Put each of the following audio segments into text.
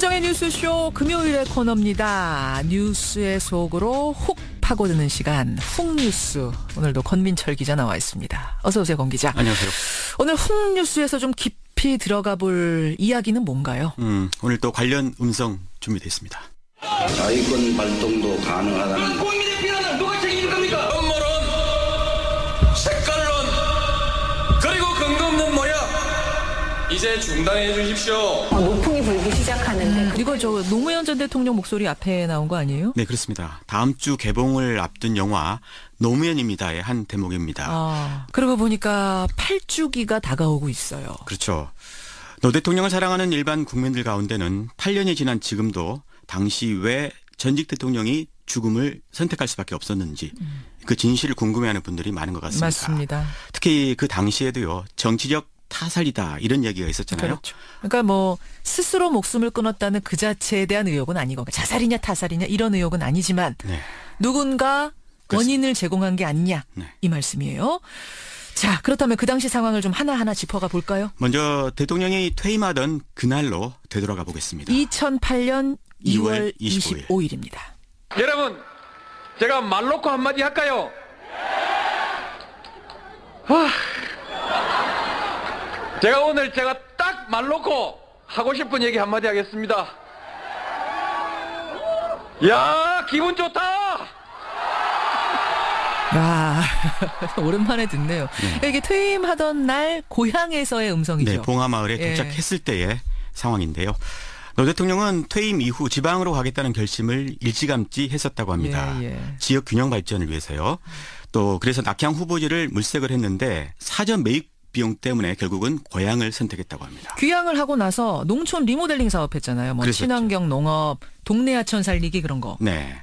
김현정의 뉴스쇼 금요일의 코너입니다. 뉴스의 속으로 훅 파고드는 시간 훅뉴스. 오늘도 권민철 기자 나와 있습니다. 어서 오세요, 권 기자. 안녕하세요. 오늘 훅뉴스에서 좀 깊이 들어가 볼 이야기는 뭔가요? 오늘 또 관련 음성 준비되어 있습니다. 자위권 발동도 가능하다는 국민의 비난을 누가 책임질 겁니까? 음모론, 색깔론, 그리고 근거 없는 모략 이제 중단해 주십시오. 노풍이 불기 시작하는데 이거 저 노무현 전 대통령 목소리 앞에 나온 거 아니에요? 네, 그렇습니다. 다음 주 개봉을 앞둔 영화 노무현입니다의 한 대목입니다. 그러고 보니까 8주기가 다가오고 있어요. 그렇죠. 노 대통령을 사랑하는 일반 국민들 가운데는 8년이 지난 지금도 당시 왜 전직 대통령이 죽음을 선택할 수밖에 없었는지 그 진실을 궁금해하는 분들이 많은 것 같습니다. 맞습니다. 특히 그 당시에도요. 정치적 타살이다 이런 얘기가 있었잖아요. 그렇죠. 그러니까 뭐 스스로 목숨을 끊었다는 그 자체에 대한 의혹은 아니고 자살이냐 타살이냐 이런 의혹은 아니지만 네. 누군가 원인을 제공한 게 아니냐 네. 이 말씀이에요. 자, 그렇다면 그 당시 상황을 좀 하나하나 짚어가 볼까요? 먼저 대통령이 퇴임하던 그날로 되돌아가 보겠습니다. 2008년 2월 25일. 25일입니다. 여러분, 제가 말 놓고 한마디 할까요? 제가 오늘 딱 말 놓고 하고 싶은 얘기 한마디 하겠습니다. 야, 기분 좋다! 야, 오랜만에 듣네요. 이게 퇴임하던 날 고향에서의 음성이죠. 네, 봉하마을에 예. 도착했을 때의 상황인데요. 노 대통령은 퇴임 이후 지방으로 가겠다는 결심을 일찌감치 했었다고 합니다. 예. 지역 균형 발전을 위해서요. 또 그래서 낙향 후보지를 물색을 했는데 사전 매입 비용 때문에 결국은 고향을 선택했다고 합니다. 귀향을 하고 나서 농촌 리모델링 사업했잖아요. 뭐 그랬었죠. 친환경 농업, 동네 하천 살리기 그런 거. 네.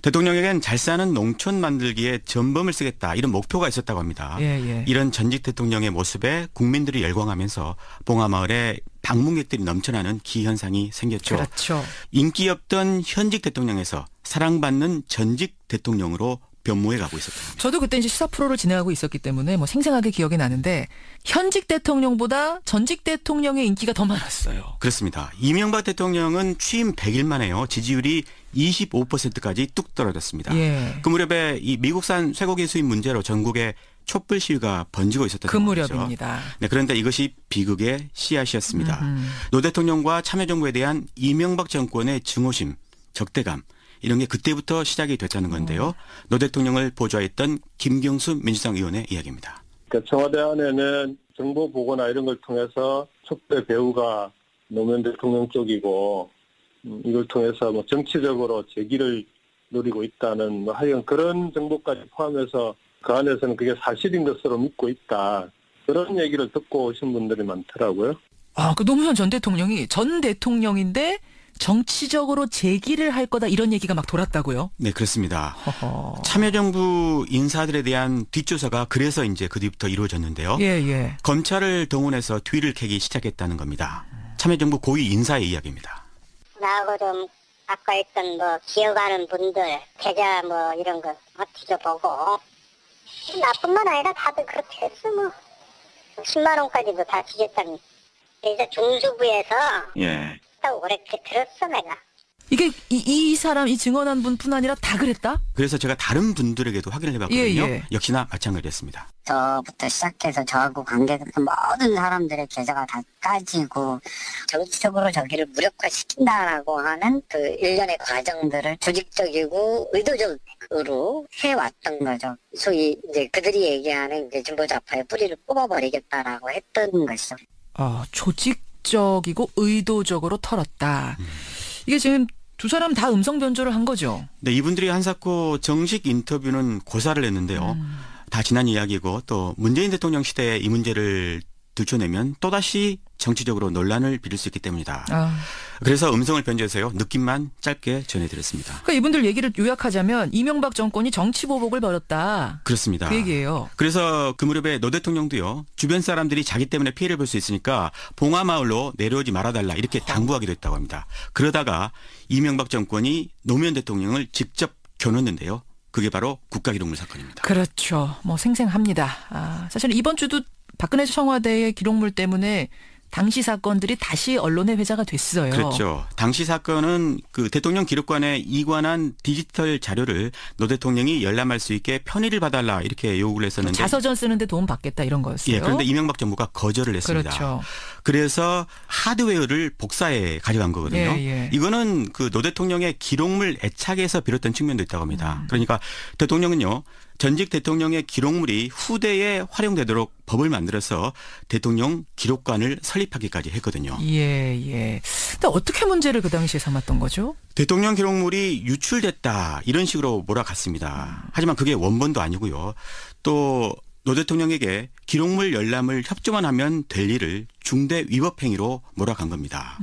대통령에겐 잘 사는 농촌 만들기에 전범을 쓰겠다 이런 목표가 있었다고 합니다. 예. 이런 전직 대통령의 모습에 국민들이 열광하면서 봉하마을에 방문객들이 넘쳐나는 기현상이 생겼죠. 그렇죠. 인기 없던 현직 대통령에서 사랑받는 전직 대통령으로 변모해 가고 있었습니다. 저도 그때 이제 시사 프로를 진행하고 있었기 때문에 뭐 생생하게 기억이 나는데 현직 대통령보다 전직 대통령의 인기가 더 많았어요. 그렇습니다. 이명박 대통령은 취임 100일 만에요. 지지율이 25%까지 뚝 떨어졌습니다. 예. 그 무렵에 이 미국산 쇠고기 수입 문제로 전국에 촛불 시위가 번지고 있었던 그 상황이죠. 무렵입니다. 네, 그런데 이것이 비극의 씨앗이었습니다. 노 대통령과 참여정부에 대한 이명박 정권의 증오심, 적대감 이런 게 그때부터 시작이 됐다는 건데요. 노 대통령을 보좌했던 김경수 민주당 의원의 이야기입니다. 그러니까 청와대 안에는 정보 보고나 이런 걸 통해서 촛대 배후가 노무현 대통령 쪽이고 이걸 통해서 뭐 정치적으로 재기를 노리고 있다는 뭐 하여간 그런 정보까지 포함해서 그 안에서는 그게 사실인 것으로 믿고 있다. 그런 얘기를 듣고 오신 분들이 많더라고요. 그 노무현 전 대통령이 전 대통령인데 정치적으로 재기를 할 거다 이런 얘기가 막 돌았다고요? 네, 그렇습니다. 허허. 참여정부 인사들에 대한 뒷조사가 그래서 이제 그 뒤부터 이루어졌는데요. 예. 검찰을 동원해서 뒤를 캐기 시작했다는 겁니다. 참여정부 고위 인사의 이야기입니다. 나하고 좀 아까 있던 뭐 기억하는 분들 계좌 뭐 이런 거 뒤져보고 나뿐만 아니라 다들 그렇게 했어 뭐 10만 원까지도 다 뒤졌다니 이제 중수부에서 예. 딱 오래 들었어 내가. 이게 이 사람 이 증언한 분뿐 아니라 다 그랬다? 그래서 제가 다른 분들에게도 확인을 해봤거든요. 예. 역시나 마찬가지였습니다. 저부터 시작해서 저하고 관계됐던 모든 사람들의 계좌가 다 까지고 정치적으로 저기를 무력화시킨다라고 하는 그 일련의 과정들을 조직적이고 의도적으로 해왔던 거죠. 소위 이제 그들이 얘기하는 이제 진보좌파의 뿌리를 뽑아버리겠다라고 했던 것이죠. 조직적이고 의도적으로 털었다. 이게 지금 두 사람 다 음성 변조를 한 거죠? 네, 이분들이 한사코 정식 인터뷰는 고사를 했는데요. 다 지난 이야기고 또 문재인 대통령 시대에 이 문제를 들춰내면 또다시 정치적으로 논란을 빚을 수 있기 때문이다. 그래서 음성을 변조해서요. 느낌만 짧게 전해드렸습니다. 그러니까 이분들 얘기를 요약하자면 이명박 정권이 정치 보복을 벌였다. 그렇습니다. 그 얘기예요. 그래서 그 무렵에 노 대통령도요. 주변 사람들이 자기 때문에 피해를 볼 수 있으니까 봉하마을로 내려오지 말아달라 이렇게 당부하기도 했다고 합니다. 그러다가 이명박 정권이 노무현 대통령을 직접 겨눴는데요. 그게 바로 국가기록물 사건입니다. 그렇죠. 뭐 생생합니다. 사실 이번 주도 박근혜 청와대의 기록물 때문에 당시 사건들이 다시 언론의 회자가 됐어요. 그렇죠. 당시 사건은 그 대통령 기록관에 이관한 디지털 자료를 노 대통령이 열람할 수 있게 편의를 봐달라 이렇게 요구를 했었는데 자서전 쓰는데 도움 받겠다 이런 거였어요. 예, 그런데 이명박 정부가 거절을 했습니다. 그렇죠. 그래서 하드웨어를 복사해 가져간 거거든요. 예. 이거는 그 노 대통령의 기록물 애착에서 비롯된 측면도 있다고 합니다. 그러니까 대통령은요. 전직 대통령의 기록물이 후대에 활용되도록 법을 만들어서 대통령 기록관을 설립하기까지 했거든요. 예. 근데 어떻게 문제를 그 당시에 삼았던 거죠? 대통령 기록물이 유출됐다 이런 식으로 몰아갔습니다. 하지만 그게 원본도 아니고요. 또 노 대통령에게 기록물 열람을 협조만 하면 될 일을 중대 위법 행위로 몰아간 겁니다.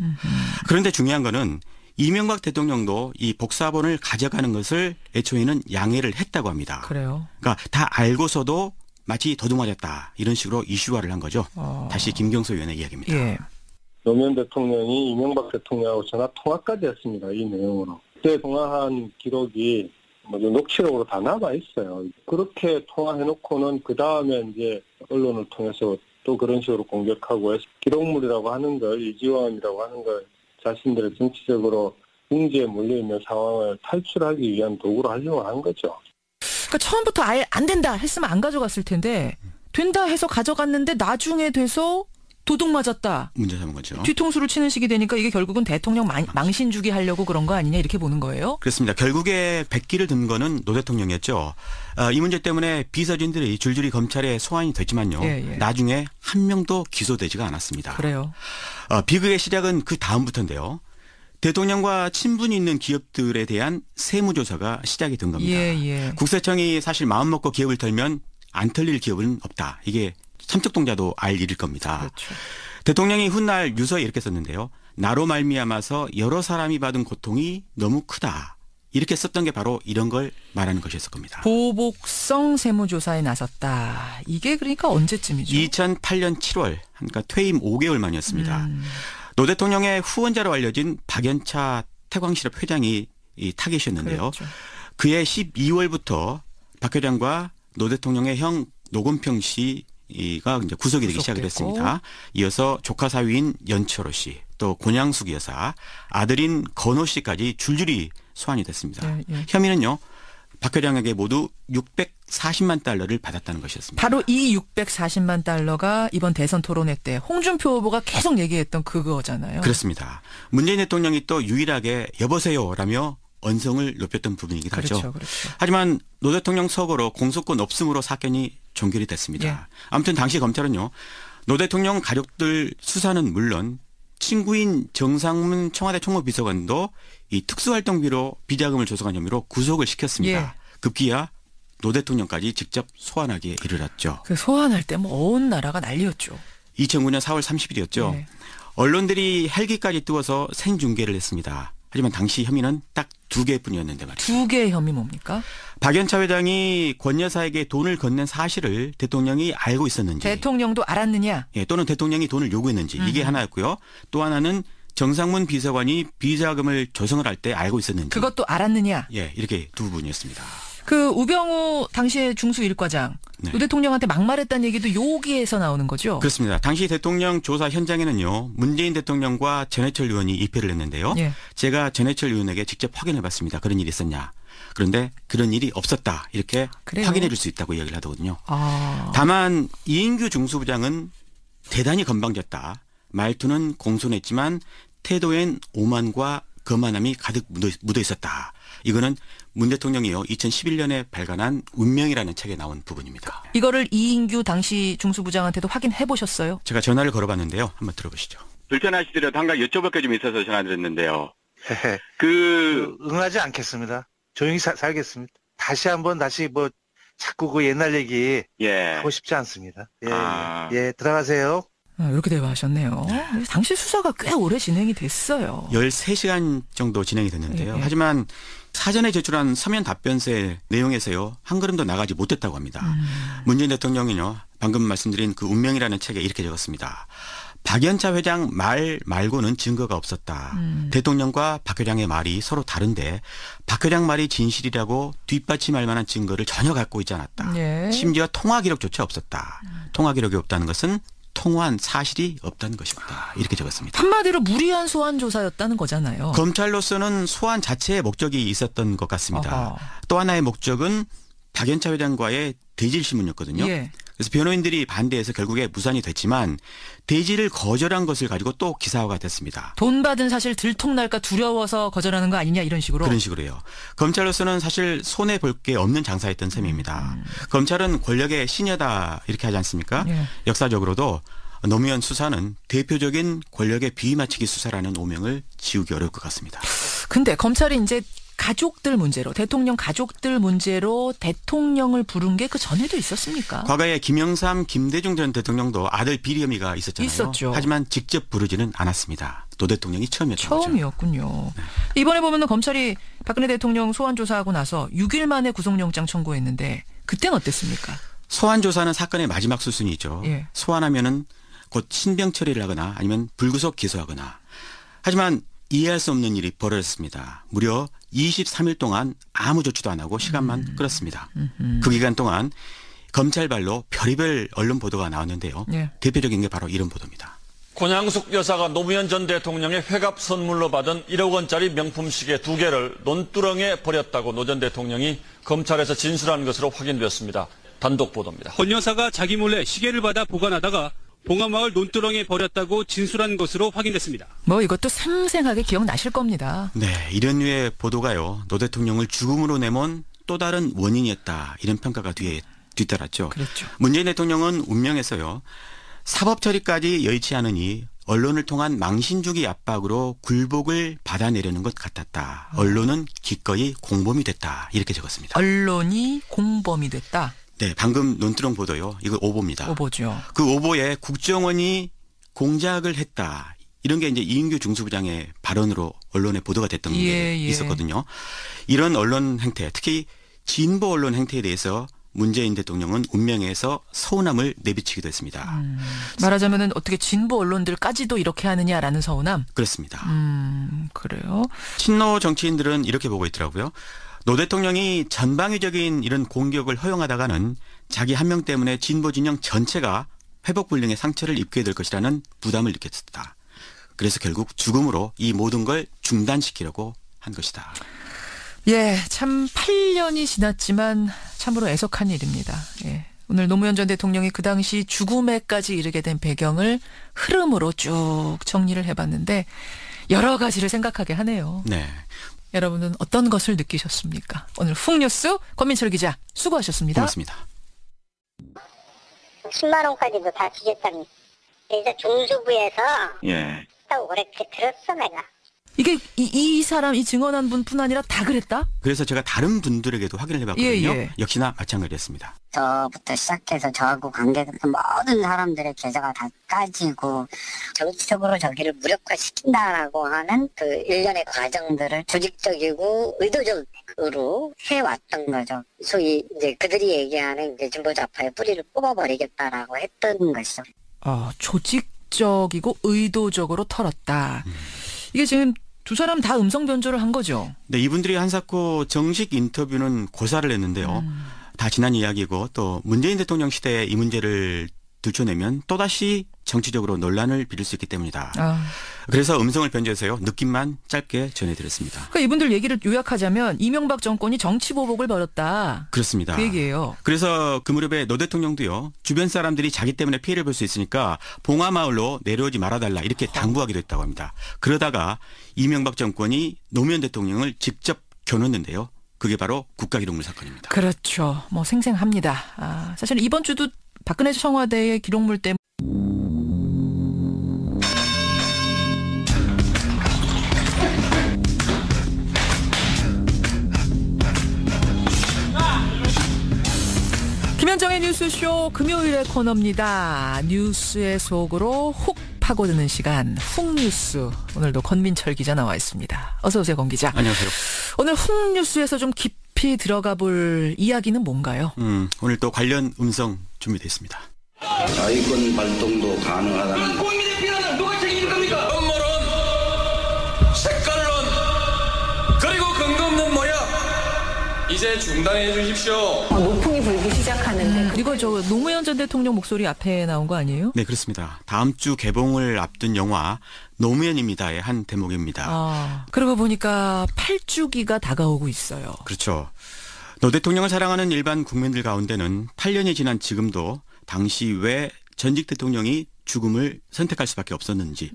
그런데 중요한 거는 이명박 대통령도 이 복사본을 가져가는 것을 애초에는 양해를 했다고 합니다. 그래요. 그러니까 다 알고서도 마치 도둑맞았다 이런 식으로 이슈화를 한 거죠. 다시 김경수 의원의 이야기입니다. 예. 노무현 대통령이 이명박 대통령하고 전화 통화까지 했습니다. 이 내용으로. 그때 통화한 기록이 녹취록으로 다 남아 있어요. 그렇게 통화해놓고는 그 다음에 이제 언론을 통해서 또 그런 식으로 공격하고 기록물이라고 하는 걸 이지원이라고 하는 걸 자신들의 정치적으로 궁지에 몰려있는 상황을 탈출하기 위한 도구로 하려고 한 거죠. 그러니까 처음부터 아예 안 된다 했으면 안 가져갔을 텐데 된다 해서 가져갔는데 나중에 돼서 도둑 맞았다. 문제 삼은 거죠. 뒤통수를 치는 식이 되니까 이게 결국은 대통령 망신 주기 하려고 그런 거 아니냐 이렇게 보는 거예요? 그렇습니다. 결국에 백기를 든 거는 노 대통령이었죠. 이 문제 때문에 비서진들이 줄줄이 검찰에 소환이 됐지만요. 예. 나중에 한 명도 기소되지가 않았습니다. 그래요. 비극의 시작은 그 다음부터인데요. 대통령과 친분이 있는 기업들에 대한 세무조사가 시작이 된 겁니다. 예. 국세청이 사실 마음먹고 기업을 털면 안 털릴 기업은 없다. 이게 삼척동자도 알 일일 겁니다. 그렇죠. 대통령이 훗날 유서에 이렇게 썼는데요. 나로 말미암아서 여러 사람이 받은 고통이 너무 크다. 이렇게 썼던 게 바로 이런 걸 말하는 것이었을 겁니다. 보복성 세무조사에 나섰다. 이게 그러니까 언제쯤이죠? 2008년 7월, 그러니까 퇴임 5개월 만이었습니다. 노 대통령의 후원자로 알려진 박연차 태광실업 회장이 이 타겟이었는데요. 그렇죠. 그해 12월부터 박 회장과 노 대통령의 형 노건평 씨가 이제 구속이 되기 시작을 했습니다. 이어서 조카 사위인 연철호 씨, 또 권양숙 여사, 아들인 건호 씨까지 줄줄이 소환이 됐습니다. 예. 혐의는요. 박 회장에게 모두 640만 달러를 받았다는 것이었습니다. 바로 이 640만 달러가 이번 대선 토론회 때 홍준표 후보가 계속 얘기했던 그거잖아요. 그렇습니다. 문재인 대통령이 또 유일하게 여보세요라며 언성을 높였던 부분이기도 하죠. 그렇죠. 하지만 노 대통령 서거로 공소권 없음으로 사건이 종결이 됐습니다. 예. 아무튼 당시 검찰은요. 노 대통령 가족들 수사는 물론 친구인 정상문 청와대 총무비서관도 이 특수활동비로 비자금을 조성한 혐의로 구속을 시켰습니다. 예. 급기야 노 대통령까지 직접 소환하기에 이르렀죠. 그 소환할 때 뭐 온 나라가 난리였죠. 2009년 4월 30일이었죠. 예. 언론들이 헬기까지 띄워서 생중계를 했습니다. 하지만 당시 혐의는 딱 2개뿐이었는데 말이죠. 2개의 혐의 뭡니까? 박연차 회장이 권 여사에게 돈을 건넨 사실을 대통령이 알고 있었는지. 대통령도 알았느냐? 예, 또는 대통령이 돈을 요구했는지. 이게 하나였고요. 또 하나는 정상문 비서관이 비자금을 조성을 할 때 알고 있었는지. 그것도 알았느냐? 예, 이렇게 두 부분이었습니다. 그 우병우 당시의 중수 1과장. 네. 노 대통령한테 막말했다는 얘기도 여기에서 나오는 거죠? 그렇습니다. 당시 대통령 조사 현장에는요. 문재인 대통령과 전해철 의원이 입회를 했는데요. 예. 제가 전해철 의원에게 직접 확인해 봤습니다. 그런 일이 있었냐. 그런데 그런 일이 없었다. 이렇게 그래요? 확인해 줄 수 있다고 이야기를 하더군요. 아. 다만 이인규 중수부장은 대단히 건방졌다. 말투는 공손했지만 태도엔 오만과 거만함이 가득 묻어 있었다. 이거는 문 대통령이요 2011년에 발간한 운명이라는 책에 나온 부분입니다. 이거를 이인규 당시 중수부장한테도 확인해 보셨어요? 제가 전화를 걸어봤는데요. 한번 들어보시죠. 불편하시더라도 한 가지 여쭤볼 게 좀 있어서 전화드렸는데요. 응하지 않겠습니다. 조용히 살겠습니다. 다시 뭐 자꾸 그 옛날 얘기 하고 싶지 않습니다. 예, 들어가세요. 이렇게 대화하셨네요. 당시 수사가 꽤 오래 진행이 됐어요. 13시간 정도 진행이 됐는데요. 예. 하지만 사전에 제출한 서면 답변서의 내용에서요. 한 걸음도 나가지 못했다고 합니다. 문재인 대통령이요. 방금 말씀드린 그 운명이라는 책에 이렇게 적었습니다. 박연차 회장 말 말고는 증거가 없었다. 대통령과 박 회장의 말이 서로 다른데 박 회장 말이 진실이라고 뒷받침할 만한 증거를 전혀 갖고 있지 않았다. 예. 심지어 통화 기록조차 없었다. 통화 기록이 없다는 것은 통화한 사실이 없다는 것입니다. 이렇게 적었습니다. 한마디로 무리한 소환 조사였다는 거잖아요. 검찰로서는 소환 자체의 목적이 있었던 것 같습니다. 어허. 또 하나의 목적은 박연차 회장과의 대질 신문이었거든요. 예. 그래서 변호인들이 반대해서 결국에 무산이 됐지만 대질을 거절한 것을 가지고 또 기사화가 됐습니다. 돈 받은 사실 들통날까 두려워서 거절하는 거 아니냐 이런 식으로? 그런 식으로요. 검찰로서는 사실 손해볼 게 없는 장사였던 셈입니다. 검찰은 권력의 시녀다 이렇게 하지 않습니까? 예. 역사적으로도 노무현 수사는 대표적인 권력의 비위맞추기 수사라는 오명을 지우기 어려울 것 같습니다. 근데 검찰이 이제 가족들 문제로 대통령 가족들 문제로 대통령을 부른 게 그 전에도 있었습니까? 과거에 김영삼, 김대중 전 대통령도 아들 비리 혐의가 있었잖아요. 있었죠. 하지만 직접 부르지는 않았습니다. 노 대통령이 처음이었군요. 거죠. 네. 이번에 보면은 검찰이 박근혜 대통령 소환 조사하고 나서 6일 만에 구속영장 청구했는데 그때는 어땠습니까? 소환 조사는 사건의 마지막 수순이죠. 예. 소환하면은 곧 신병 처리를 하거나 아니면 불구속 기소하거나. 하지만 이해할 수 없는 일이 벌어졌습니다. 무려 23일 동안 아무 조치도 안 하고 시간만 끌었습니다. 그 기간 동안 검찰발로 별의별 언론 보도가 나왔는데요. 예. 대표적인 게 바로 이런 보도입니다. 권양숙 여사가 노무현 전 대통령의 회갑 선물로 받은 1억 원짜리 명품 시계 2개를 논두렁에 버렸다고 노 전 대통령이 검찰에서 진술한 것으로 확인되었습니다. 단독 보도입니다. 권 여사가 자기 몰래 시계를 받아 보관하다가 봉화마을 논두렁에 버렸다고 진술한 것으로 확인됐습니다. 뭐 이것도 생생하게 기억나실 겁니다. 네, 이런 류의 보도가요. 노 대통령을 죽음으로 내몬 또 다른 원인이었다. 이런 평가가 뒤따랐죠. 그렇죠. 문재인 대통령은 운명에서요. 사법 처리까지 여의치 않으니 언론을 통한 망신주기 압박으로 굴복을 받아내려는 것 같았다. 언론은 기꺼이 공범이 됐다. 이렇게 적었습니다. 언론이 공범이 됐다. 네, 방금 논두렁 보도요. 이거 오보입니다. 오보죠. 그 오보에 국정원이 공작을 했다. 이런 게 이제 이인규 중수부장의 발언으로 언론에 보도가 됐던 게 있었거든요. 이런 언론 행태, 특히 진보 언론 행태에 대해서 문재인 대통령은 운명에서 서운함을 내비치기도 했습니다. 말하자면은 어떻게 진보 언론들까지도 이렇게 하느냐라는 서운함? 그렇습니다. 그래요? 친노 정치인들은 이렇게 보고 있더라고요. 노 대통령이 전방위적인 이런 공격을 허용하다가는 자기 한 명 때문에 진보 진영 전체가 회복 불능의 상처를 입게 될 것이라는 부담을 느꼈다. 그래서 결국 죽음으로 이 모든 걸 중단시키려고 한 것이다. 예, 참 8년이 지났지만 참으로 애석한 일입니다. 예. 오늘 노무현 전 대통령이 그 당시 죽음에까지 이르게 된 배경을 흐름으로 쭉 정리를 해봤는데 여러 가지를 생각하게 하네요. 네. 여러분은 어떤 것을 느끼셨습니까? 오늘 훅뉴스 권민철 기자 수고하셨습니다. 고맙습니다. 10만 원까지도 다 주겠다니. 이제 중수부에서 딱 오래 들었어 내가. 이게 이 사람 이 증언한 분뿐 아니라 다 그랬다? 그래서 제가 다른 분들에게도 확인을 해봤거든요. 역시나 마찬가지였습니다. 저부터 시작해서 저하고 관계됐던 모든 사람들의 계좌가 다 까지고 정치적으로 저기를 무력화시킨다라고 하는 그 일련의 과정들을 조직적이고 의도적으로 해왔던 거죠. 소위 이제 그들이 얘기하는 이제 진보 좌파의 뿌리를 뽑아버리겠다라고 했던 것이죠. 조직적이고 의도적으로 털었다. 이게 지금 두 사람 다 음성 변조를 한 거죠? 네, 이분들이 한사코 정식 인터뷰는 고사를 했는데요. 다 지난 이야기고 또 문재인 대통령 시대에 이 문제를 들춰내면 또다시 정치적으로 논란을 빚을 수 있기 때문이다. 그래서 음성을 변조해서요. 느낌만 짧게 전해드렸습니다. 그러니까 이분들 얘기를 요약하자면 이명박 정권이 정치보복을 벌였다. 그렇습니다. 그 얘기예요. 그래서 그 무렵에 노 대통령도요. 주변 사람들이 자기 때문에 피해를 볼 수 있으니까 봉화마을로 내려오지 말아달라 이렇게 당부하기도 했다고 합니다. 그러다가 이명박 정권이 노무현 대통령을 직접 겨눴는데요. 그게 바로 국가기록물 사건입니다. 그렇죠. 뭐 생생합니다. 사실 이번 주도 박근혜 청와대의 기록물 때문에 김현정의 뉴스쇼 금요일의 코너입니다. 뉴스의 속으로 훅 파고드는 시간 훅뉴스. 오늘도 권민철 기자 나와 있습니다. 어서 오세요, 권 기자. 안녕하세요. 오늘 훅뉴스에서 좀 깊이 들어가 볼 이야기는 뭔가요? 오늘 또 관련 음성 준비되어 있습니다. 자위권 발동도 가능하다는 국민의 피난을 누가 책임질 겁니까? 음모론, 색깔론, 그리고 근거 없는 모약 이제 중단해 주십시오. 노풍이 불기 시작하는데. 이거 저 노무현 전 대통령 목소리 앞에 나온 거 아니에요? 네, 그렇습니다. 다음 주 개봉을 앞둔 영화 노무현입니다의 한 대목입니다. 그러고 보니까 8주기가 다가오고 있어요. 그렇죠. 노 대통령을 사랑하는 일반 국민들 가운데는 8년이 지난 지금도 당시 왜 전직 대통령이 죽음을 선택할 수밖에 없었는지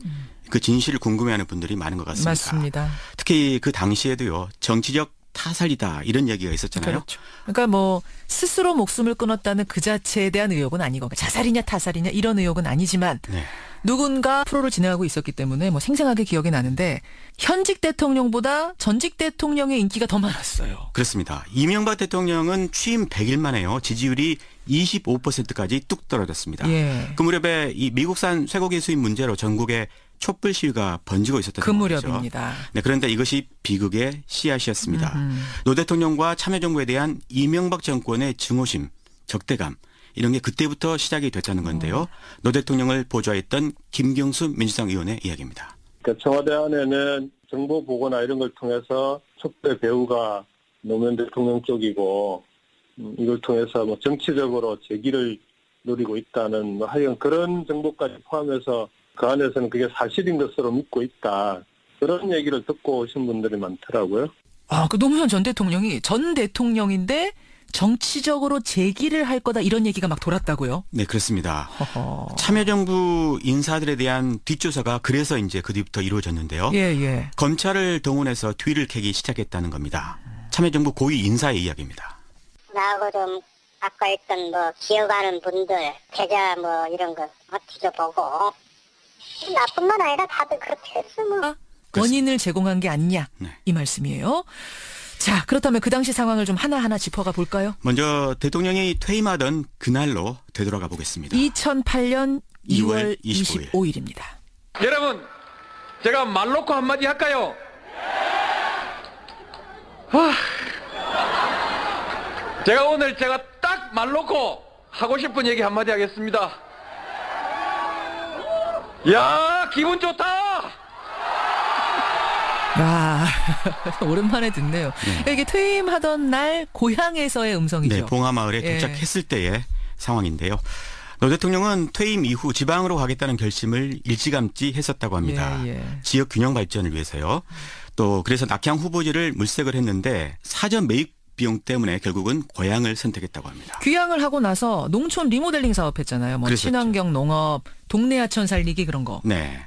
그 진실을 궁금해하는 분들이 많은 것 같습니다. 맞습니다. 특히 그 당시에도요. 정치적 타살이다 이런 얘기가 있었잖아요. 그렇죠. 그러니까 뭐 스스로 목숨을 끊었다는 그 자체에 대한 의혹은 아니고 자살이냐 타살이냐 이런 의혹은 아니지만 네. 누군가 프로를 진행하고 있었기 때문에 뭐 생생하게 기억이 나는데 현직 대통령보다 전직 대통령의 인기가 더 많았어요. 그렇습니다. 이명박 대통령은 취임 100일 만에요. 지지율이 25%까지 뚝 떨어졌습니다. 예. 그 무렵에 이 미국산 쇠고기 수입 문제로 전국에 촛불 시위가 번지고 있었던 그 무렵입니다. 네, 그런데 이것이 비극의 씨앗이었습니다. 노 대통령과 참여정부에 대한 이명박 정권의 증오심, 적대감 이런 게 그때부터 시작이 됐다는 건데요. 노 대통령을 보좌했던 김경수 민주당 의원의 이야기입니다. 그러니까 청와대 안에는 정보 보고나 이런 걸 통해서 촛대 배후가 노무현 대통령 쪽이고 이걸 통해서 뭐 정치적으로 재기를 노리고 있다는 하여간 그런 정보까지 포함해서 그 안에서는 그게 사실인 것으로 믿고 있다. 그런 얘기를 듣고 오신 분들이 많더라고요. 그 노무현 전 대통령이 전 대통령인데 정치적으로 재기를 할 거다 이런 얘기가 막 돌았다고요? 네, 그렇습니다. 참여정부 인사들에 대한 뒷조사가 그래서 이제 그 뒤부터 이루어졌는데요. 예. 검찰을 동원해서 뒤를 캐기 시작했다는 겁니다. 참여정부 고위 인사의 이야기입니다. 나하고 좀 아까 있던 뭐 기어가는 분들 계좌 뭐 이런 거 뒤져보고 나뿐만 아니라 다들 그렇게 했어 뭐. 원인을 제공한 게 아니냐 네. 이 말씀이에요. 자, 그렇다면 그 당시 상황을 좀 하나하나 짚어가 볼까요? 먼저 대통령이 퇴임하던 그날로 되돌아가 보겠습니다. 2008년 2월 25일입니다. 여러분, 제가 말 놓고 한마디 할까요? 제가 오늘 딱 말 놓고 하고 싶은 얘기 한마디 하겠습니다. 야, 기분 좋다! 오랜만에 듣네요. 네. 이게 퇴임하던 날 고향에서의 음성이죠. 네, 봉하마을에 도착했을 때의 상황인데요. 노 대통령은 퇴임 이후 지방으로 가겠다는 결심을 일찌감치 했었다고 합니다. 지역 균형 발전을 위해서요. 또 그래서 낙향 후보지를 물색을 했는데 사전 매입 비용 때문에 결국은 고향을 선택했다고 합니다. 귀향을 하고 나서 농촌 리모델링 사업했잖아요. 뭐 그랬었죠. 친환경 농업, 동네 하천 살리기 그런 거. 네.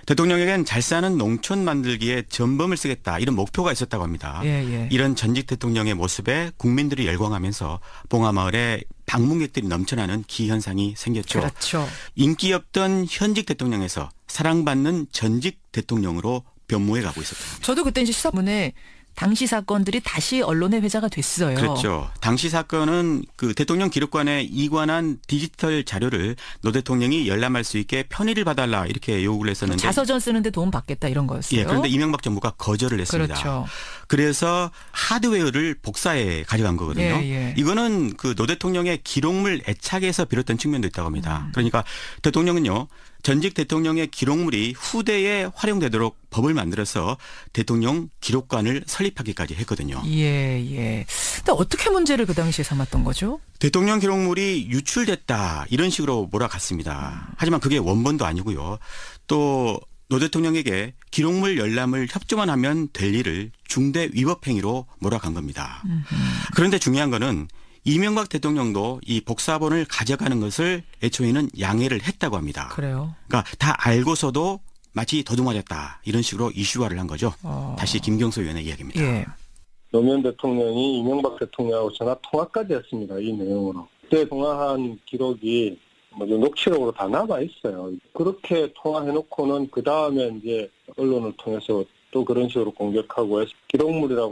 대통령에겐 잘 사는 농촌 만들기에 전범을 쓰겠다 이런 목표가 있었다고 합니다. 이런 전직 대통령의 모습에 국민들이 열광하면서 봉하마을에 방문객들이 넘쳐나는 기현상이 생겼죠. 그렇죠. 인기 없던 현직 대통령에서 사랑받는 전직 대통령으로 변모해 가고 있었습니다. 저도 그때 이제 시사문에 당시 사건들이 다시 언론의 회자가 됐어요. 그렇죠. 당시 사건은 그 대통령 기록관에 이관한 디지털 자료를 노 대통령이 열람할 수 있게 편의를 봐달라 이렇게 요구를 했었는데 자서전 쓰는데 도움 받겠다 이런 거였어요. 예, 그런데 이명박 정부가 거절을 했습니다. 그렇죠. 그래서 하드웨어를 복사해 가져간 거거든요. 이거는 그 노 대통령의 기록물 애착에서 비롯된 측면도 있다고 합니다. 그러니까 대통령은요. 전직 대통령의 기록물이 후대에 활용되도록 법을 만들어서 대통령 기록관을 설립하기까지 했거든요. 근데 어떻게 문제를 그 당시에 삼았던 거죠? 대통령 기록물이 유출됐다 이런 식으로 몰아갔습니다. 하지만 그게 원본도 아니고요. 또 노 대통령에게 기록물 열람을 협조만 하면 될 일을 중대 위법 행위로 몰아간 겁니다. 그런데 중요한 거는 이명박 대통령도 이 복사본을 가져가는 것을 애초에는 양해를 했다고 합니다. 그래요? 그러니까 다 알고서도 마치 도둑맞았다 이런 식으로 이슈화를 한 거죠. 다시 김경수 의원의 이야기입니다. 노무현 대통령이 이명박 대통령하고 전화 통화까지 했습니다. 이 내용으로. 그때 통화한 기록이 녹취록으로 다 남아 있어요. 그렇게 통화해놓고는 그 다음에 이제 언론을 통해서 또 그런 식으로 공격하고 기록물이라고